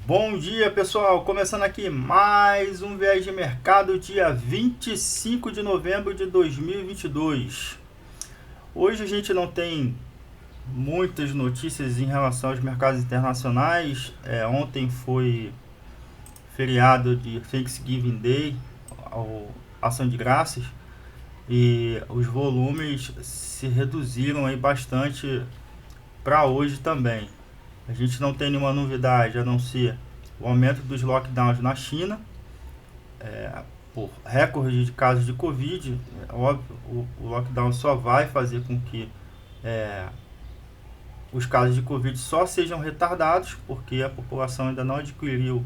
Bom dia, pessoal. Começando aqui mais um Viés de Mercado, dia 25 de novembro de 2022. Hoje a gente não tem muitas notícias em relação aos mercados internacionais. Ontem foi feriado de Thanksgiving Day, Ação de Graças, e os volumes se reduziram aí bastante para hoje também. A gente não tem nenhuma novidade a não ser o aumento dos lockdowns na China, por recorde de casos de Covid. É óbvio, o lockdown só vai fazer com que é, os casos de Covid só sejam retardados, porque a população ainda não adquiriu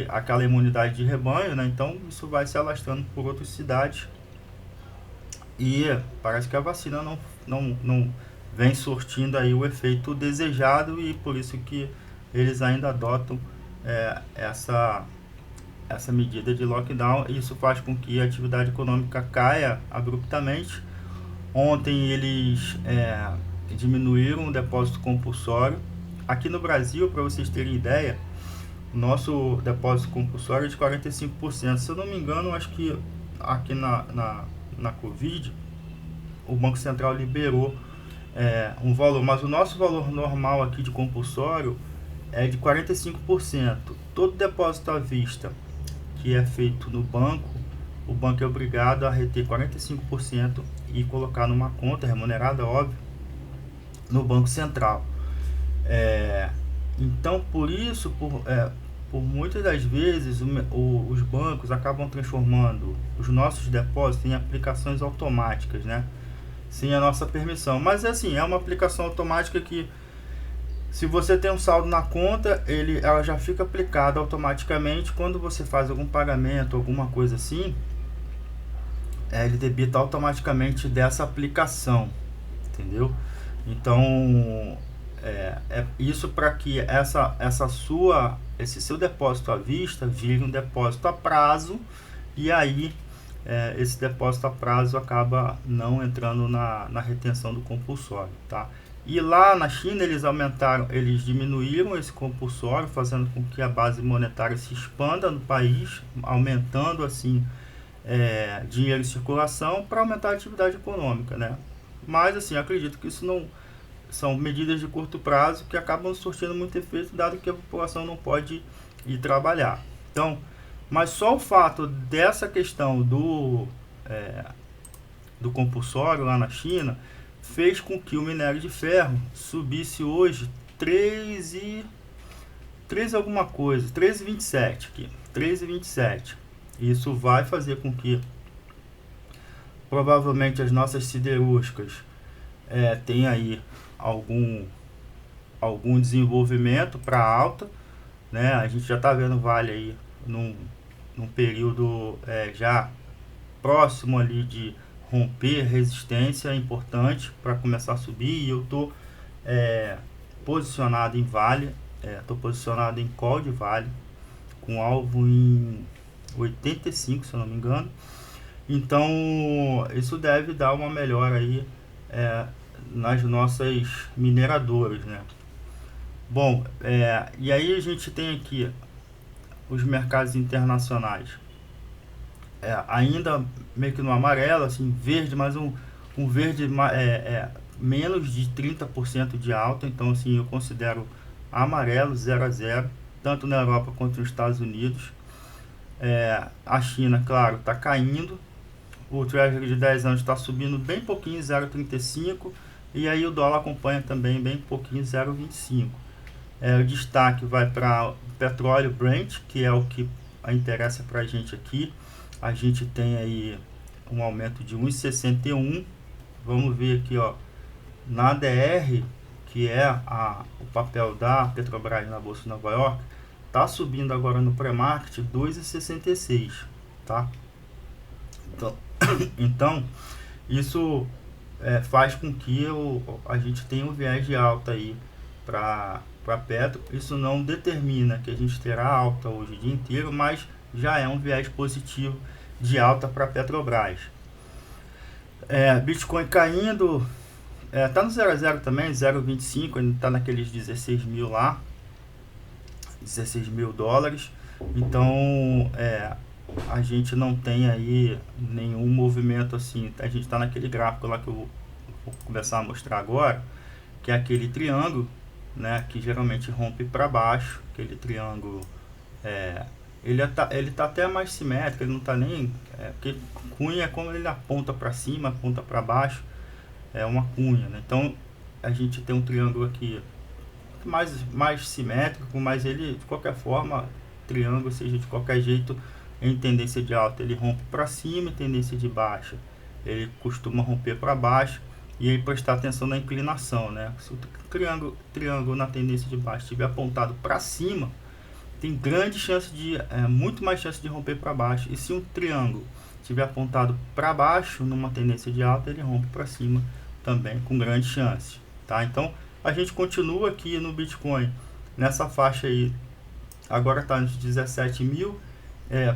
aquela imunidade de rebanho, né? Então isso vai se alastrando por outras cidades e parece que a vacina não vem surtindo aí o efeito desejado, e por isso que eles ainda adotam essa medida de lockdown. Isso faz com que a atividade econômica caia abruptamente. Ontem eles diminuíram o depósito compulsório. Aqui no Brasil, para vocês terem ideia, o nosso depósito compulsório é de 45%. Se eu não me engano, acho que aqui na Covid, o Banco Central liberou um valor, mas o nosso valor normal aqui de compulsório é de 45%. Todo depósito à vista que é feito no banco, o banco é obrigado a reter 45% e colocar numa conta remunerada, óbvio, no Banco Central. Então, por isso, por muitas das vezes, os bancos acabam transformando os nossos depósitos em aplicações automáticas, né? Sem a nossa permissão. Mas assim, é uma aplicação automática que, se você tem um saldo na conta, ela já fica aplicada automaticamente. Quando você faz algum pagamento, alguma coisa assim, ele debita automaticamente dessa aplicação, entendeu? Então, isso para que esse seu depósito à vista vire um depósito a prazo, e aí esse depósito a prazo acaba não entrando na retenção do compulsório, tá? E lá na China eles diminuíram esse compulsório, fazendo com que a base monetária se expanda no país, aumentando assim dinheiro em circulação para aumentar a atividade econômica, né? Mas assim, acredito que isso não são medidas de curto prazo que acabam surtindo muito efeito, dado que a população não pode ir trabalhar. Então, mas só o fato dessa questão do compulsório lá na China fez com que o minério de ferro subisse hoje 13 alguma coisa, 13,27 aqui, 13,27. Isso vai fazer com que provavelmente as nossas siderúrgicas tenham aí algum desenvolvimento para alta, né? A gente já está vendo Vale aí num período já próximo ali de romper resistência importante para começar a subir, e eu estou posicionado em Vale, estou posicionado em call de Vale, com alvo em 85, se eu não me engano. Então isso deve dar uma melhora aí nas nossas mineradoras, né? Bom, e aí a gente tem aqui os mercados internacionais, ainda meio que no amarelo, assim, verde, mas um verde menos de 30% de alta. Então assim, eu considero amarelo, 0 a 0, tanto na Europa quanto nos Estados Unidos. A China, claro, está caindo. O Treasury de 10 anos está subindo bem pouquinho, 0,35, e aí o dólar acompanha também bem pouquinho, 0,25. O destaque vai para o petróleo Brent, que é o que interessa para a gente aqui. A gente tem aí um aumento de 1,61. Vamos ver aqui, ó, na DR, que é o papel da Petrobras na Bolsa de Nova York, está subindo agora no pré-market 2,66, tá? Então isso faz com que a gente tenha um viés de alta aí para Petro. Isso não determina que a gente terá alta hoje o dia inteiro, mas já é um viés positivo de alta para Petrobras. Bitcoin caindo, Tá no 0 a 0 também, 0,25, ainda tá naqueles 16 mil lá, 16 mil dólares. Então, a gente não tem aí nenhum movimento assim. A gente está naquele gráfico lá que eu vou começar a mostrar agora, que é aquele triângulo, né, que geralmente rompe para baixo. Aquele triângulo, ele tá até mais simétrico, ele não tá nem, porque cunha é como ele aponta para cima, aponta para baixo, é uma cunha, né? Então a gente tem um triângulo aqui mais simétrico, mas ele de qualquer forma, triângulo, seja de qualquer jeito, em tendência de alta ele rompe para cima, em tendência de baixa ele costuma romper para baixo. E aí prestar atenção na inclinação, né? Se o triângulo na tendência de baixo estiver apontado para cima, tem grande chance de, muito mais chance de romper para baixo. E se um triângulo estiver apontado para baixo numa tendência de alta, ele rompe para cima também com grande chance, tá? Então a gente continua aqui no Bitcoin nessa faixa aí. Agora está nos 17 mil,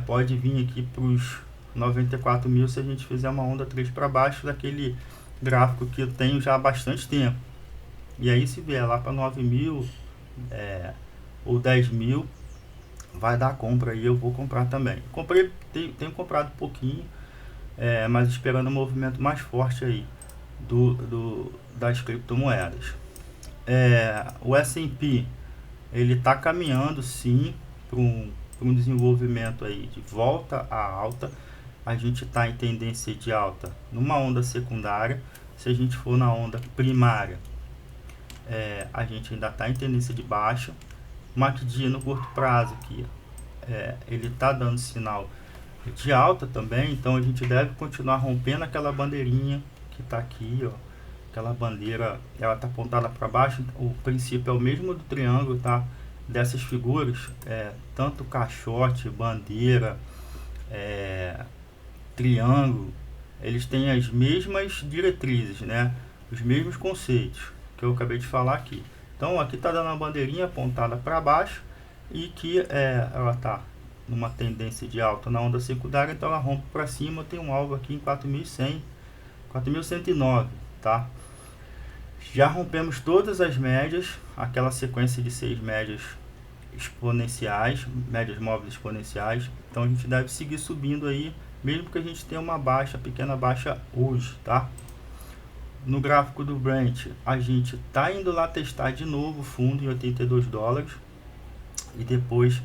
pode vir aqui para os 94 mil se a gente fizer uma onda 3 para baixo daquele gráfico que eu tenho já há bastante tempo. E aí se vier lá para 9 mil ou 10 mil, vai dar compra aí, eu vou comprar também. Tenho comprado um pouquinho, mas esperando um movimento mais forte aí das criptomoedas. O S&P ele está caminhando sim para um desenvolvimento aí de volta à alta. A gente está em tendência de alta numa onda secundária. Se a gente for na onda primária, a gente ainda está em tendência de baixa. MACD no curto prazo aqui, ele está dando sinal de alta também, então a gente deve continuar rompendo aquela bandeirinha que está aqui, ó. Aquela bandeira, ela está apontada para baixo. O princípio é o mesmo do triângulo, tá? Dessas figuras, tanto caixote, bandeira, triângulo, eles têm as mesmas diretrizes, né? Os mesmos conceitos que eu acabei de falar aqui. Então aqui está dando uma bandeirinha apontada para baixo e que ela está numa tendência de alta na onda secundária, então ela rompe para cima. Tem um alvo aqui em 4.100, 4.109, tá? Já rompemos todas as médias, aquela sequência de 6 médias exponenciais, médias móveis exponenciais. Então a gente deve seguir subindo aí, mesmo que a gente tenha uma pequena baixa hoje, tá? No gráfico do Brent, a gente tá indo lá testar de novo o fundo em 82 dólares. E depois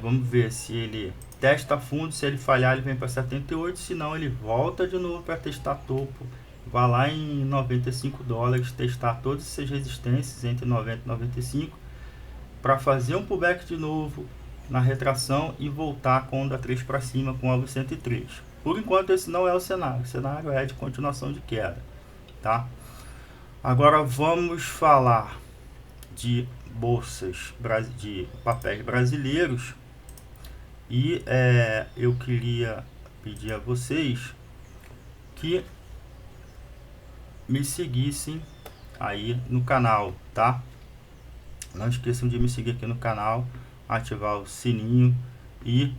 vamos ver se ele testa fundo. Se ele falhar, ele vem para 78. Se não, ele volta de novo para testar topo. Vai lá em 95 dólares, testar todas essas resistências entre 90 e 95, para fazer um pullback de novo na retração e voltar com onda 3 para cima com alvo 103. Por enquanto esse não é o cenário. O cenário é de continuação de queda, tá? Agora vamos falar de bolsas de papéis brasileiros. E eu queria pedir a vocês que me seguissem aí no canal, tá? Não esqueçam de me seguir aqui no canal, ativar o sininho e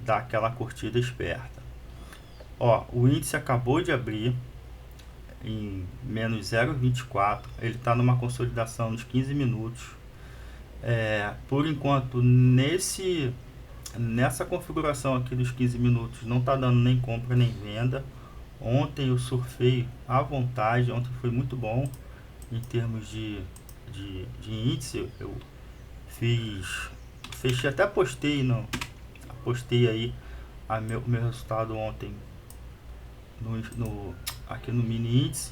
dar aquela curtida esperta. Ó, o índice acabou de abrir em menos 0,24, ele está numa consolidação nos 15 minutos. Por enquanto, nessa configuração aqui dos 15 minutos, não está dando nem compra nem venda. Ontem eu surfei à vontade, ontem foi muito bom em termos de índice. Eu fechei, até postei aí meu resultado ontem aqui no mini índice.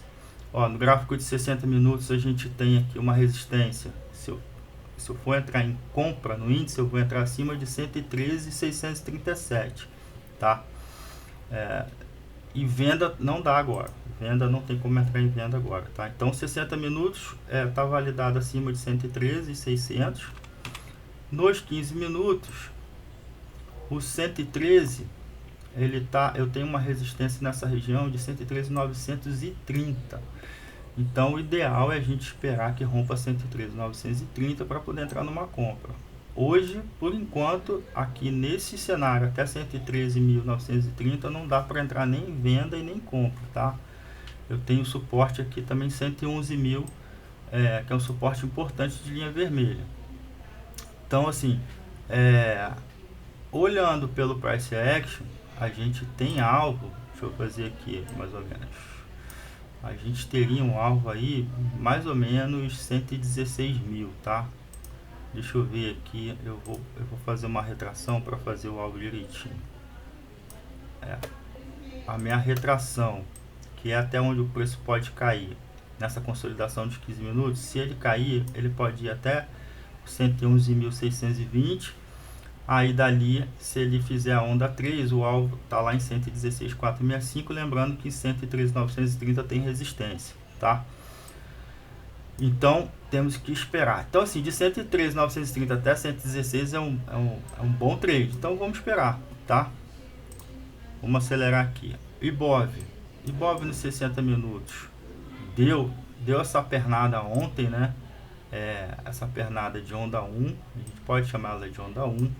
Ó, no gráfico de 60 minutos a gente tem aqui uma resistência. Se eu for entrar em compra no índice, eu vou entrar acima de 113,637, tá? E venda não dá agora. Venda não tem como entrar em venda agora, tá? Então 60 minutos tá validado acima de 113,600. Nos 15 minutos, o 113, eu tenho uma resistência nessa região de 113,930. Então o ideal é a gente esperar que rompa 113,930 para poder entrar numa compra. Hoje, por enquanto, aqui nesse cenário até 113.930 não dá para entrar nem em venda e nem compra, tá? eu tenho suporte aqui também 111 mil, que é um suporte importante de linha vermelha. Então assim, olhando pelo price action, a gente tem alvo, deixa eu fazer aqui mais ou menos, a gente teria um alvo aí mais ou menos 116 mil, tá? Deixa eu ver aqui, eu vou fazer uma retração para fazer o alvo direitinho. A minha retração, que é até onde o preço pode cair nessa consolidação de 15 minutos, se ele cair, ele pode ir até 111.620. Aí dali, se ele fizer a onda 3, o alvo está lá em 116.465, lembrando que 113.930 tem resistência, tá? Então, temos que esperar. Então, assim, de 113.930 até 116 é um bom trade. Então, vamos esperar, tá? Vamos acelerar aqui. Ibov nos 60 minutos deu essa pernada ontem, né? Essa pernada de onda 1, a gente pode chamar ela de onda 1.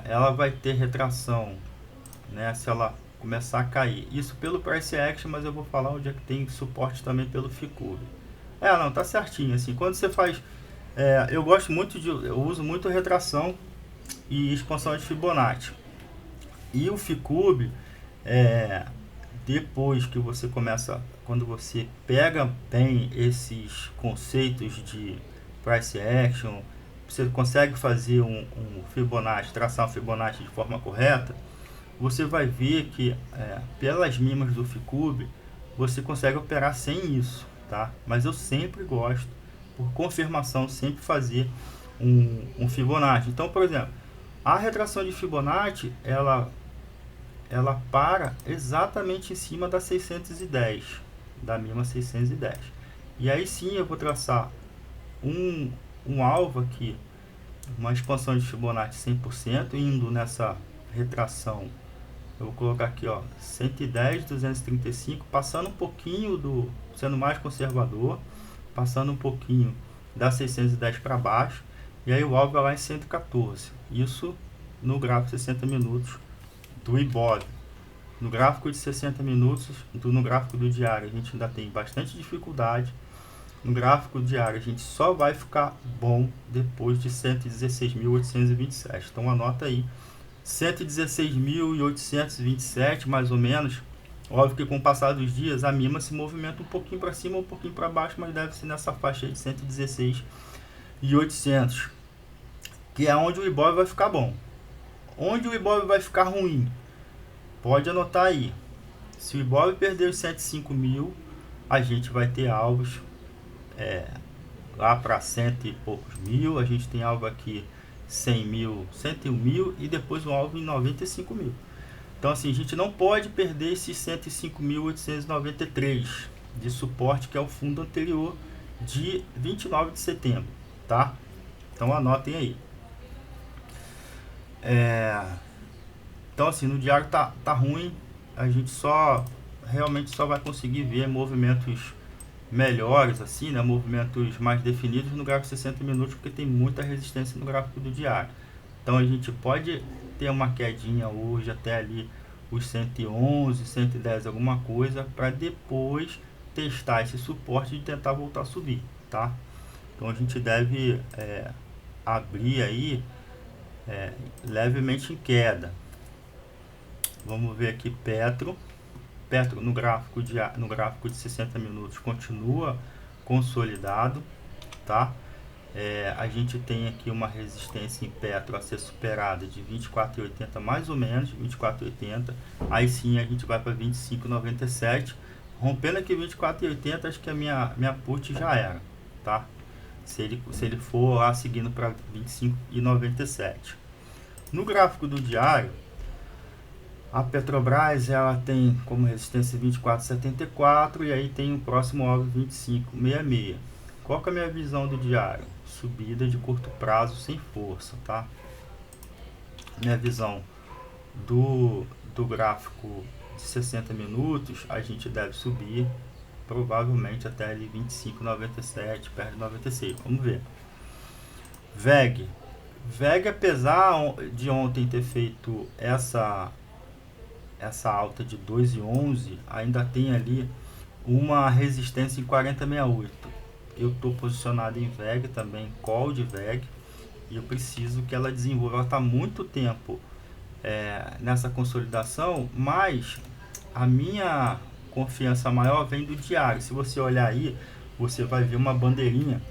Ela vai ter retração, né? Se ela começar a cair. Isso pelo price action, mas eu vou falar onde é que tem suporte também pelo Ficube. Não, tá certinho, assim, quando você faz, eu uso muito retração e expansão de Fibonacci. E o Ficube, depois que você começa, quando você pega bem esses conceitos de price action, você consegue fazer um Fibonacci, traçar um Fibonacci de forma correta, você vai ver que pelas mínimas do Ficube, você consegue operar sem isso, tá? Mas eu sempre gosto, por confirmação, sempre fazer um Fibonacci. Então, por exemplo, a retração de Fibonacci, ela para exatamente em cima da 610, da mínima 610. E aí sim eu vou traçar um alvo aqui, uma expansão de Fibonacci 100%, indo nessa retração. Eu vou colocar aqui, ó, 110, 235, passando um pouquinho sendo mais conservador, passando um pouquinho da 610 para baixo, e aí o alvo é lá em 114. Isso no gráfico 60 minutos do Ibov. No gráfico de 60 minutos, no gráfico do diário, a gente ainda tem bastante dificuldade. No gráfico diário, a gente só vai ficar bom depois de 116.827. Então, anota aí, 116.827, mais ou menos. Óbvio que com o passar dos dias, a mínima se movimenta um pouquinho para cima, um pouquinho para baixo, mas deve ser nessa faixa aí de 116.800, que é onde o Ibov vai ficar bom. Onde o Ibov vai ficar ruim? Pode anotar aí. Se o Ibov perder os 105 mil, a gente vai ter alvos lá para 100 e poucos mil. A gente tem alvo aqui 100 mil, 101 mil e depois um alvo em 95 mil. Então assim, a gente não pode perder esses 105.893 de suporte, que é o fundo anterior de 29 de setembro, tá? Então anotem aí. Então assim, no diário tá ruim, a gente realmente só vai conseguir ver movimentos melhores, assim, né, movimentos mais definidos no gráfico 60 minutos, porque tem muita resistência no gráfico do diário. Então a gente pode ter uma quedinha hoje até ali os 111, 110, alguma coisa, para depois testar esse suporte e tentar voltar a subir, tá? Então a gente deve abrir aí levemente em queda. Vamos ver aqui Petro no gráfico de 60 minutos continua consolidado, tá? A gente tem aqui uma resistência em Petro a ser superada de 24,80, mais ou menos 24,80. Aí sim a gente vai para 25,97, rompendo aqui 24,80. Acho que a minha put já era, tá? Se ele for lá seguindo para 25,97. No gráfico do diário, a Petrobras, ela tem como resistência 24,74 e aí tem o próximo alvo 25,66. Qual que é a minha visão do diário? Subida de curto prazo sem força, tá? Minha visão do gráfico de 60 minutos, a gente deve subir provavelmente até ali 25,97, perto de 96. Vamos ver. VEG, apesar de ontem ter feito essa alta de 2,11, ainda tem ali uma resistência em 40,68. Eu estou posicionado em VEG também, call de VEG, e eu preciso que ela desenvolva. Ela está muito tempo nessa consolidação, mas a minha confiança maior vem do diário. Se você olhar aí, você vai ver uma bandeirinha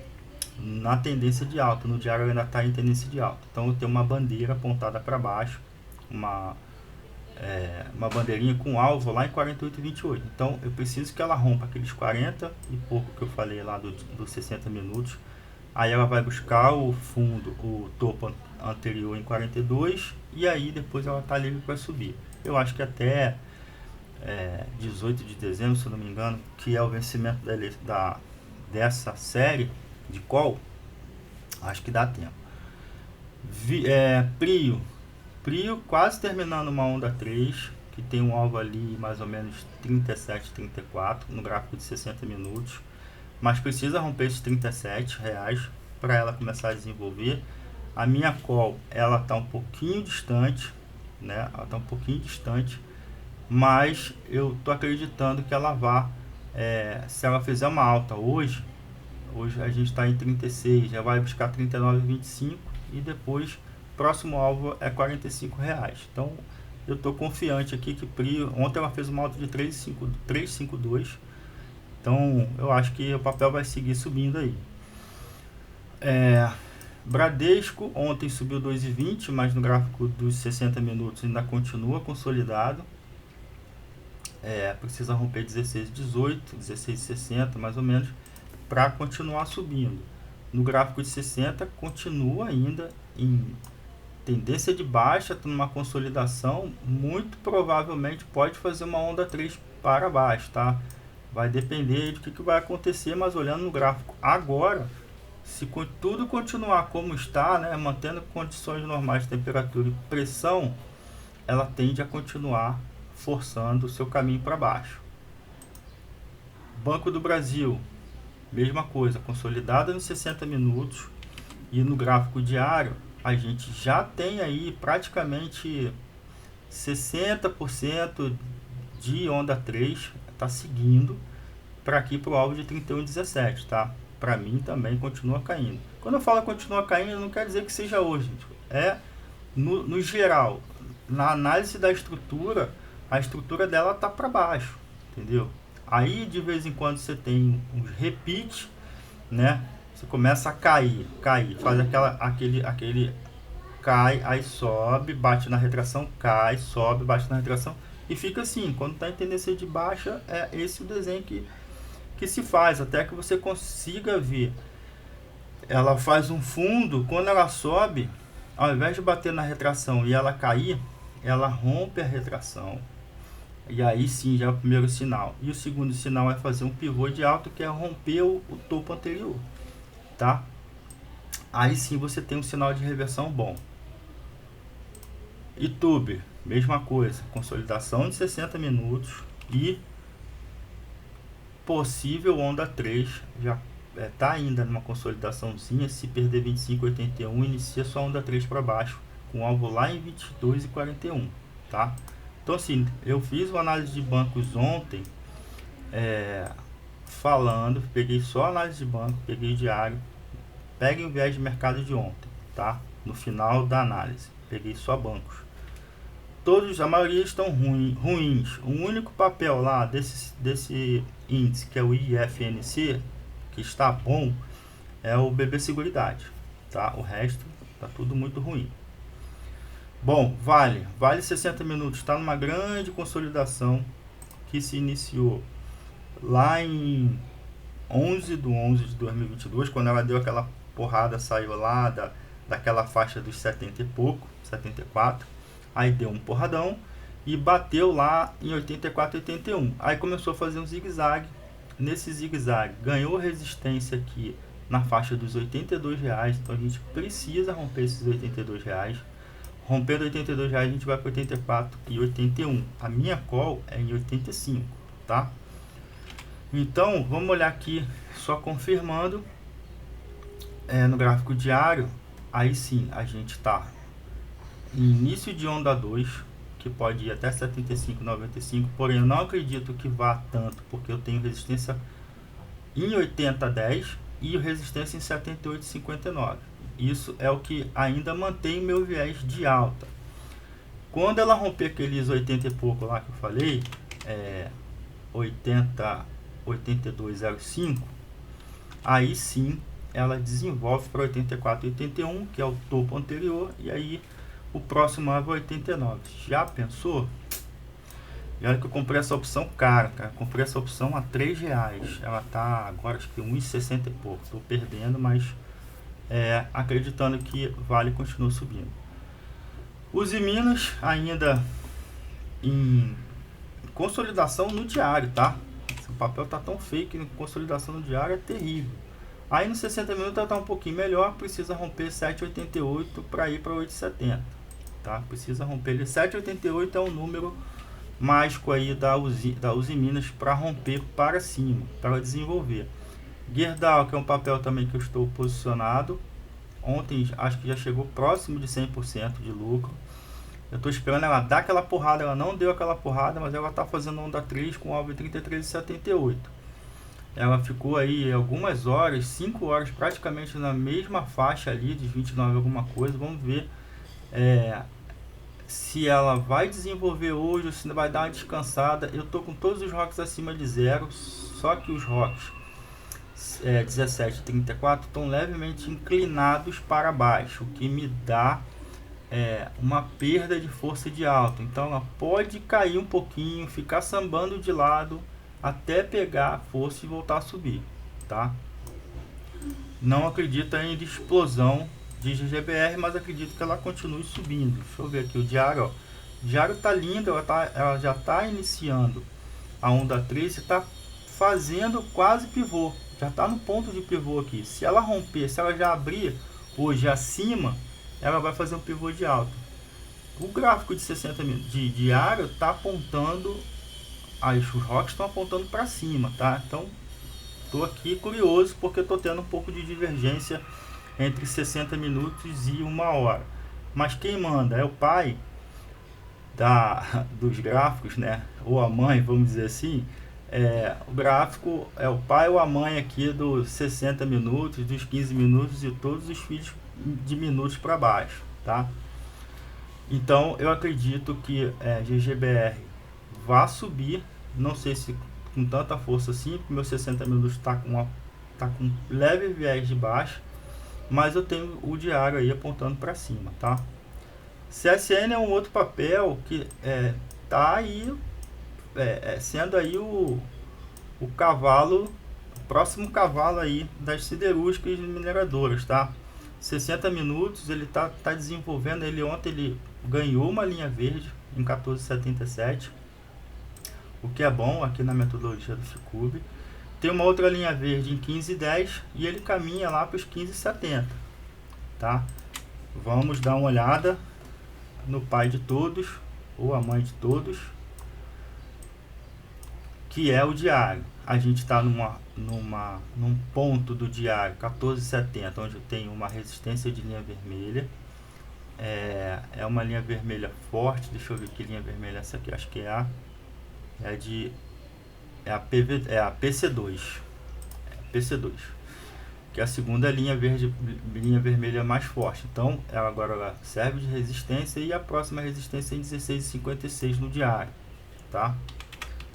na tendência de alta. No diário ainda está em tendência de alta. Então eu tenho uma bandeira apontada para baixo, uma bandeirinha com alvo lá em 48,28. Então eu preciso que ela rompa aqueles 40 e pouco que eu falei lá dos 60 minutos. Aí ela vai buscar o fundo, o topo anterior em 42, e aí depois ela está livre para subir. Eu acho que até 18 de dezembro, se eu não me engano, que é o vencimento dessa série de call, acho que dá tempo. Prio quase terminando uma onda 3, que tem um alvo ali mais ou menos 37, 34 no gráfico de 60 minutos, mas precisa romper esses 37 reais para ela começar a desenvolver. A minha call, ela está um pouquinho distante, né? Ela está um pouquinho distante, mas eu tô acreditando que ela vá, se ela fizer uma alta hoje a gente está em 36, já vai buscar 39,25 e depois próximo alvo é 45 reais. Então eu estou confiante aqui que Prio, ontem ela fez uma alta de 3,52, então eu acho que o papel vai seguir subindo aí. Bradesco ontem subiu 2,20, mas no gráfico dos 60 minutos ainda continua consolidado. Precisa romper 16,18, 16,60 mais ou menos, para continuar subindo. No gráfico de 60 continua ainda em tendência de baixa, numa consolidação, muito provavelmente pode fazer uma onda 3 para baixo, tá? Vai depender do que vai acontecer, mas olhando no gráfico agora, se tudo continuar como está, né, mantendo condições normais de temperatura e pressão, ela tende a continuar forçando o seu caminho para baixo. Banco do Brasil, mesma coisa, consolidada nos 60 minutos, e no gráfico diário a gente já tem aí praticamente 60% de onda 3, está seguindo para aqui para o alvo de 31,17, tá? Para mim também continua caindo. Quando eu falo continua caindo, não quer dizer que seja hoje, gente. No geral, na análise da estrutura, a estrutura dela tá para baixo, entendeu? Aí de vez em quando você tem um repeat, né? Você começa a cair, faz aquele cai, aí sobe, bate na retração, cai, sobe, bate na retração e fica assim. Quando está em tendência de baixa, é esse o desenho que se faz, até que você consiga ver. Ela faz um fundo, quando ela sobe, ao invés de bater na retração e ela cair, ela rompe a retração. E aí sim já é o primeiro sinal. E o segundo sinal é fazer um pivô de alta, que é romper o topo anterior, tá? Aí sim você tem um sinal de reversão bom. YouTube, mesma coisa, consolidação de 60 minutos e possível onda 3, já tá ainda numa consolidaçãozinha. Se perder 25,81, inicia sua onda 3 para baixo, com alvo lá em 22,41, tá? Então assim, eu fiz uma análise de bancos ontem, peguei só análise de banco, peguei diário, peguem o viés de mercado de ontem, tá? No final da análise, peguei só bancos. A maioria estão ruins. O único papel lá desse índice, que é o IFNC, que está bom, é o BB Seguridade, tá? O resto tá tudo muito ruim. Bom, Vale 60 minutos está numa grande consolidação que se iniciou lá em 11 de 11 de 2022, quando ela deu aquela porrada, saiu lá daquela faixa dos 70 e pouco, 74, aí deu um porradão e bateu lá em 84,81. Aí começou a fazer um zigue-zague. Nesse zigue-zague ganhou resistência aqui na faixa dos R$82, então a gente precisa romper esses R$82. Rompendo R$82, a gente vai para 84,81. A minha call é em 85, tá? Então, vamos olhar aqui, só confirmando, no gráfico diário, aí sim, a gente tá em início de onda 2, que pode ir até 75,95, porém eu não acredito que vá tanto, porque eu tenho resistência em 80,10 e resistência em 78,59. Isso é o que ainda mantém meu viés de alta. Quando ela romper aqueles 80 e pouco lá que eu falei, 82,05, aí sim ela desenvolve para 84,81, que é o topo anterior, e aí o próximo é 89. Já pensou? E olha que eu comprei essa opção cara, comprei essa opção a R$3. Ela tá agora acho que 1,60 e pouco. Tô perdendo, mas acreditando que Vale continua subindo. Uzi Minas ainda em consolidação no diário, tá? Esse papel tá tão feio que consolidação no diário é terrível. Aí no 60 minutos ela tá um pouquinho melhor, precisa romper 7,88 para ir para 8,70, tá? Precisa romper ele. 7,88 é um número mágico aí da Uzi Minas para romper para cima, para desenvolver. Gerdau, que é um papel também que eu estou posicionado. Ontem acho que já chegou próximo de 100% de lucro. Eu estou esperando ela dar aquela porrada, ela não deu aquela porrada, mas ela está fazendo onda 3 com alvo 33,78. Ela ficou aí algumas horas, 5 horas praticamente na mesma faixa ali de 29 alguma coisa. Vamos ver se ela vai desenvolver hoje ou se vai dar uma descansada. Eu tô com todos os rocks acima de zero, só que os rocks 17 e 34 estão levemente inclinados para baixo, o que me dá uma perda de força de alta. Então ela pode cair um pouquinho, ficar sambando de lado até pegar força e voltar a subir, tá? Não acredito em explosão de GGBR, mas acredito que ela continue subindo. Deixa eu ver aqui o diário, ó. O diário tá lindo, ela já tá iniciando a onda 3 e tá fazendo quase pivô, já tá no ponto de pivô aqui. Se ela romper, se ela já abrir hoje acima, ela vai fazer um pivô de alta. O gráfico de 60 minutos de diário tá apontando, os rocks estão apontando para cima, tá? Então tô aqui curioso porque eu tô tendo um pouco de divergência entre 60 minutos e 1 hora. Mas quem manda é o pai dos gráficos, né? Ou a mãe, vamos dizer assim. O gráfico é o pai ou a mãe aqui dos 60 minutos, dos 15 minutos e todos os feeds de minutos para baixo, tá? Então eu acredito que GGBR vai subir, não sei se com tanta força assim, porque meu 60 minutos está com leve viés de baixo, mas eu tenho o diário aí apontando para cima, tá? CSN é um outro papel que tá aí sendo aí o cavalo, o próximo cavalo aí das siderúrgicas e mineradoras, tá? 60 minutos ele tá desenvolvendo. Ontem ele ganhou uma linha verde em 14,77, o que é bom aqui na metodologia do Ficube. Tem uma outra linha verde em 15,10 e ele caminha lá para os 15,70, tá? Vamos dar uma olhada no pai de todos ou a mãe de todos, que é o diário. A gente está num ponto do diário 14,70, onde eu tenho uma resistência de linha vermelha. É uma linha vermelha forte. Deixa eu ver que linha vermelha é essa aqui. Acho que é a PC2. PC2, que é a segunda linha vermelha mais forte. Então ela agora serve de resistência e a próxima resistência é em 16,56 no diário, tá?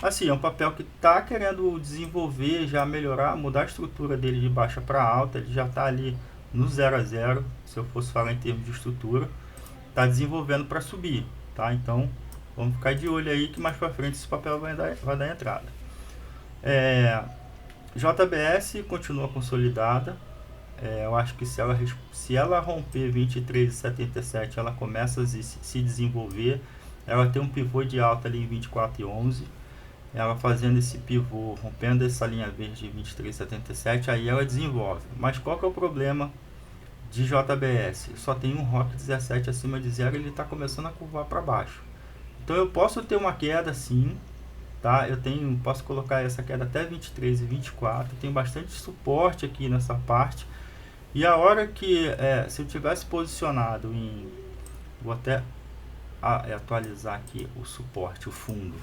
Assim, é um papel que está querendo desenvolver, já melhorar, mudar a estrutura dele de baixa para alta. Ele já está ali no 0 a 0, se eu fosse falar em termos de estrutura, está desenvolvendo para subir, tá? Então vamos ficar de olho aí que mais para frente esse papel vai dar entrada. JBS continua consolidada. Eu acho que se ela romper 23,77, ela começa a se desenvolver. Ela tem um pivô de alta ali em 24,11. Ela fazendo esse pivô, rompendo essa linha verde de 23,77, aí ela desenvolve. Mas qual que é o problema de JBS? Só tem um ROC 17 acima de zero e ele está começando a curvar para baixo. Então eu posso ter uma queda sim, tá? Posso colocar essa queda até 23 e 24. Tem bastante suporte aqui nessa parte. E a hora que, se eu tivesse posicionado vou até atualizar aqui o suporte, o fundo.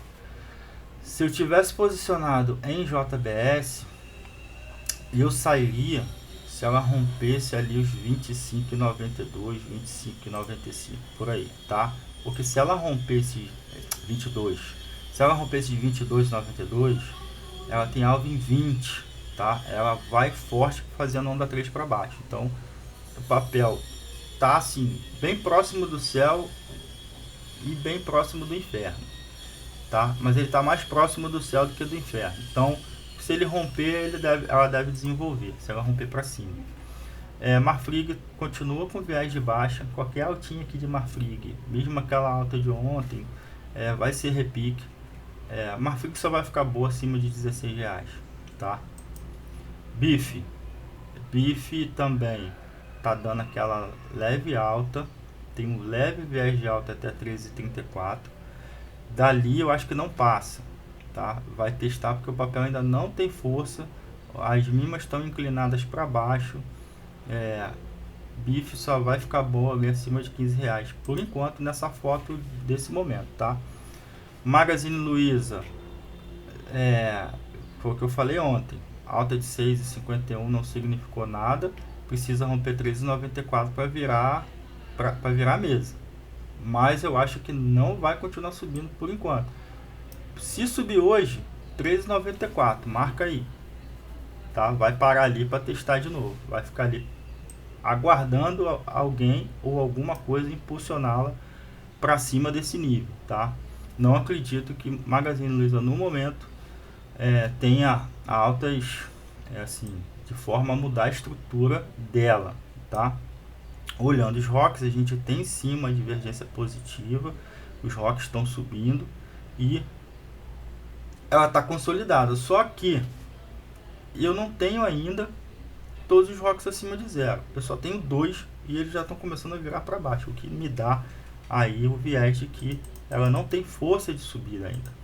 Se eu tivesse posicionado em JBS, eu sairia se ela rompesse ali os 25,92, 25,95 por aí, tá? Porque se ela rompesse 22, se ela rompesse de 22,92, ela tem alvo em 20, tá? Ela vai forte fazendo onda 3 para baixo. Então, o papel tá assim, bem próximo do céu e bem próximo do inferno, tá? Mas ele tá mais próximo do céu do que do inferno. Então, se ele romper, ela deve desenvolver, se ela romper para cima. Marfrig continua com viés de baixa. Qualquer altinha aqui de Marfrig, mesmo aquela alta de ontem, vai ser repique. Marfrig só vai ficar boa acima de R$16, tá? BIF também tá dando aquela leve alta, tem um leve viés de alta até 13,34. Dali eu acho que não passa, tá? Vai testar porque o papel ainda não tem força, as mínimas estão inclinadas para baixo. BIF só vai ficar boa ali acima de R$15 por enquanto nessa foto desse momento, tá? Magazine Luiza, foi o que eu falei ontem, alta de 6,51 não significou nada, precisa romper 13,94 para virar a mesa, mas eu acho que não vai continuar subindo por enquanto. Se subir hoje 13,94, marca aí, tá? Vai parar ali para testar de novo, vai ficar ali aguardando alguém ou alguma coisa impulsioná-la para cima desse nível, tá? Não acredito que Magazine Luiza no momento tenha altas assim, de forma a mudar a estrutura dela, tá? Olhando os rocks, a gente tem sim uma divergência positiva, os rocks estão subindo e ela está consolidada, só que eu não tenho ainda todos os rocks acima de zero, eu só tenho 2 e eles já estão começando a virar para baixo, o que me dá aí o viés de que ela não tem força de subir ainda.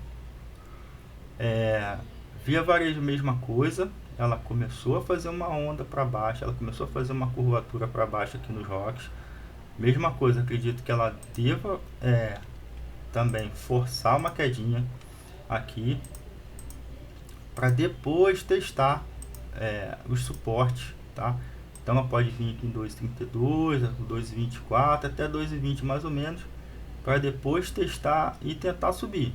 Via Varejo, mesma coisa, ela começou a fazer uma onda para baixo, ela começou a fazer uma curvatura para baixo aqui nos rocks, mesma coisa, acredito que ela deva também forçar uma quedinha aqui para depois testar os suportes, tá? Então ela pode vir aqui em 2,32, 2,24 até 2,20 mais ou menos, para depois testar e tentar subir.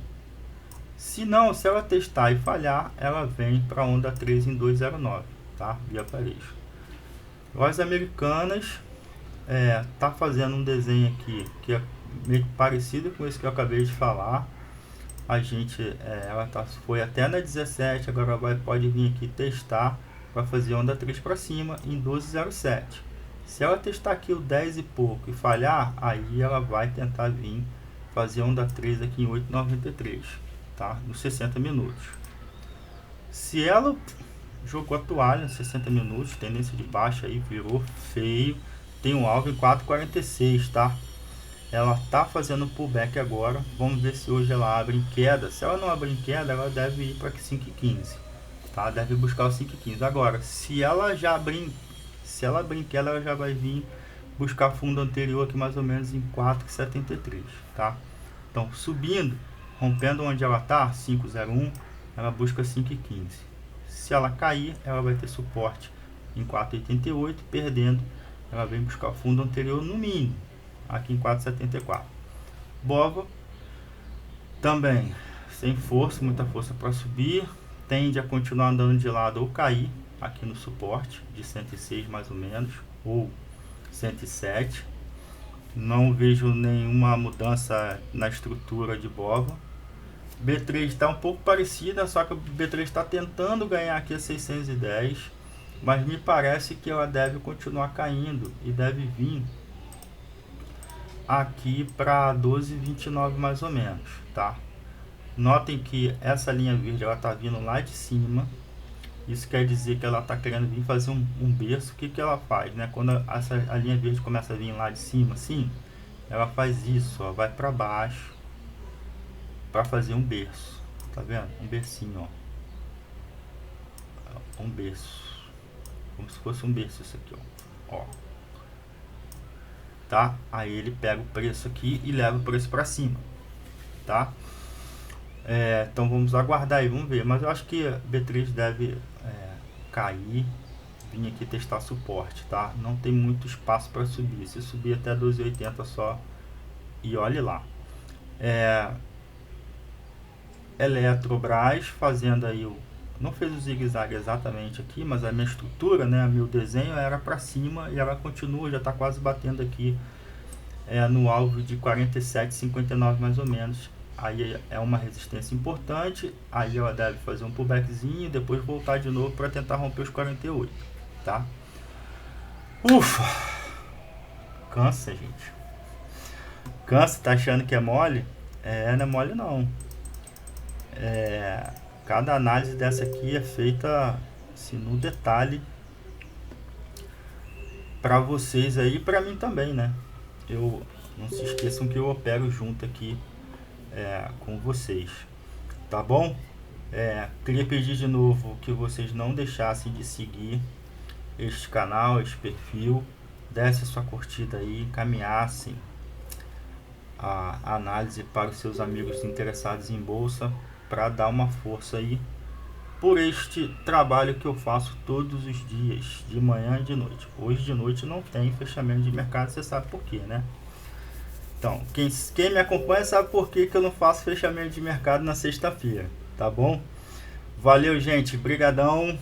Se ela testar e falhar, ela vem para onda 3 em 2,09, tá? Via Varejo. Lojas Americanas tá fazendo um desenho aqui que é meio parecido com esse que eu acabei de falar. A gente ela foi até na 17, agora pode vir aqui testar para fazer onda 3 para cima em 12,07. Se ela testar aqui o 10 e pouco e falhar, aí ela vai tentar vir fazer onda 3 aqui em 8,93, tá? Nos 60 minutos. Se ela jogou a toalha nos 60 minutos, tendência de baixa aí, virou feio, tem um alvo em 4,46, tá? Ela tá fazendo pullback agora, vamos ver se hoje ela abre em queda. Se ela não abrir em queda, ela deve ir para 5,15, tá? Deve buscar o 5,15. Agora, se ela abrir em queda, ela já vai vir buscar fundo anterior aqui mais ou menos em 4,73, tá? Então, subindo, rompendo onde ela tá, 5,01, ela busca 5,15. Se ela cair, ela vai ter suporte em 4,88, perdendo, ela vem buscar fundo anterior no mínimo aqui em 4,74. Bova também sem força, muita força para subir, tende a continuar andando de lado ou cair aqui no suporte de 106 mais ou menos, ou 107. Não vejo nenhuma mudança na estrutura de Bova. B3 está um pouco parecida, só que o B3 está tentando ganhar aqui a 610, mas me parece que ela deve continuar caindo e deve vir aqui para 12,29 mais ou menos, tá? Notem que essa linha verde ela tá vindo lá de cima, isso quer dizer que ela tá querendo vir fazer um berço. O que que ela faz, né? Quando a linha verde começa a vir lá de cima, assim, ela faz isso, ó, vai para baixo para fazer um berço, tá vendo? Um bercinho, ó, um berço, como se fosse um berço isso aqui, ó. tá? Aí ele pega o preço aqui e leva o preço para cima, tá? Então vamos aguardar aí, vamos ver. Mas eu acho que B3 deve cair. Vim aqui testar suporte, tá? Não tem muito espaço para subir. Se subir até 12,80 só, e olhe lá. Eletrobras fazendo aí não fez o zigue-zague exatamente aqui, mas a minha estrutura, né, meu desenho era para cima e ela continua, já está quase batendo aqui no alvo de 47,59 mais ou menos. Aí é uma resistência importante, aí ela deve fazer um pullbackzinho e depois voltar de novo para tentar romper os 48, tá? Ufa! Cansa, gente. Cansa, tá achando que é mole? Não é mole não. Cada análise dessa aqui é feita assim, no detalhe para vocês aí e para mim também, né? Eu não se esqueçam que eu opero junto aqui com vocês, tá bom? Queria pedir de novo que vocês não deixassem de seguir este canal, este perfil, desse a sua curtida aí, encaminhassem a análise para os seus amigos interessados em bolsa, para dar uma força aí por este trabalho que eu faço todos os dias, de manhã e de noite. Hoje de noite não tem fechamento de mercado, você sabe por quê, né? Então, quem me acompanha sabe por que eu não faço fechamento de mercado na sexta-feira, tá bom? Valeu, gente, brigadão,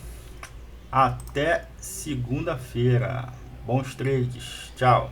até segunda-feira, bons trades, tchau!